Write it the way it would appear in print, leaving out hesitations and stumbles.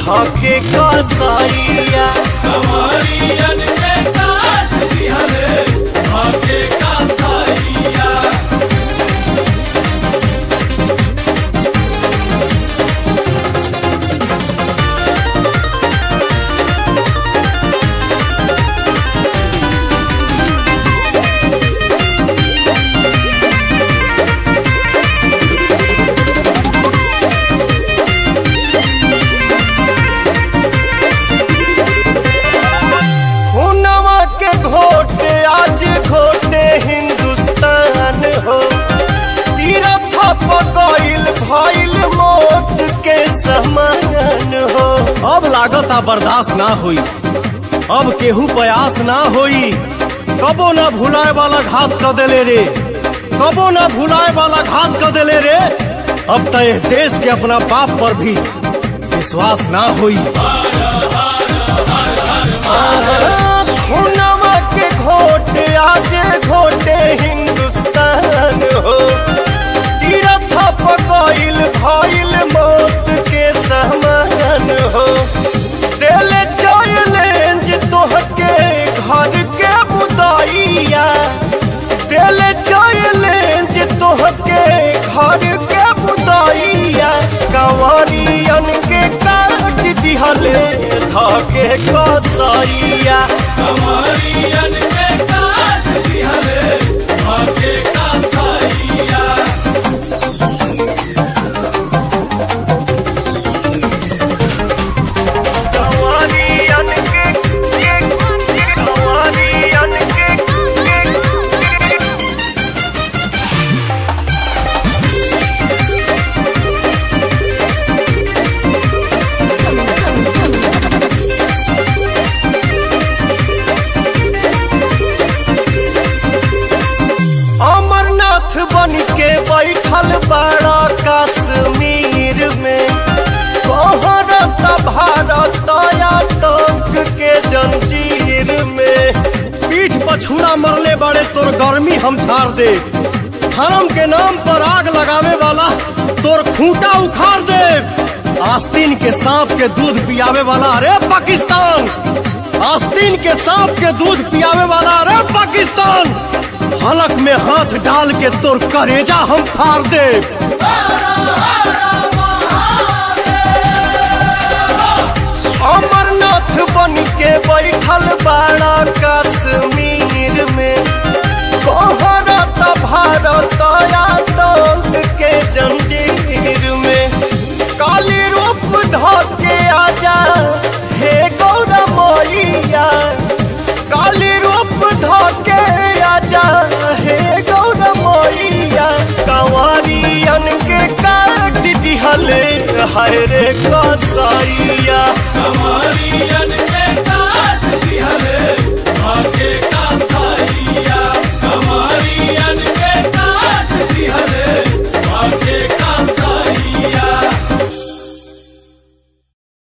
धाके कसाईया कंवरियन के काट दिहले धाके कसाईया। हिंदुस्तान हो तीरथ पकइल भइल मौत के समान हो। अब लागत बर्दाश्त ना होई, अब केहू प्रयास ना होई। कबो ना भुलाए वाला घात कर देले रे, कबो ना भुलाए वाला घात कर देले रे। अब तो इस देश के अपना बाप पर भी विश्वास ना होई। खूनमा के घोट आज घोटे हिंदुस्तान हो तीरथ पकइल भइल मौत के समान हो। दिल चैलेंज तोहके घर के बुदाइया, दिल चैलेंज तोहके घर के बुदाइया। कंवरियन के काट दिहले धाके कसाईया कंवरियन के काट दिहले धाके कसाईया। कंवरियन के अमरनाथ बन के बैठल बड़ा कश्मीर में कहरत भारत आतंक के जंजीर में। पीठ पछूड़ा मरले बड़े तोर गर्मी हम झाड़ दे, धर्म के नाम पर आग लगावे वाला तोर खूंटा उखाड़ दे। आस्तीन के सांप के दूध पियावे वाला अरे पाकिस्तान, आस्तीन के सांप के दूध पियावे वाला अरे पाकिस्तान। हलक में हाथ डाल के तोर करेजा हम फाड़ दे। अमरनाथ बन के बैठल बड़ा कश्मीर में कहरत भारत आतंक के जंजीर में। काली रूप धके आजा हे गौरा मैया, काली रूप धके आजा हे गौरा मैया। कंवरियन के काट दिहले हाय रे कसाईया कंवरियन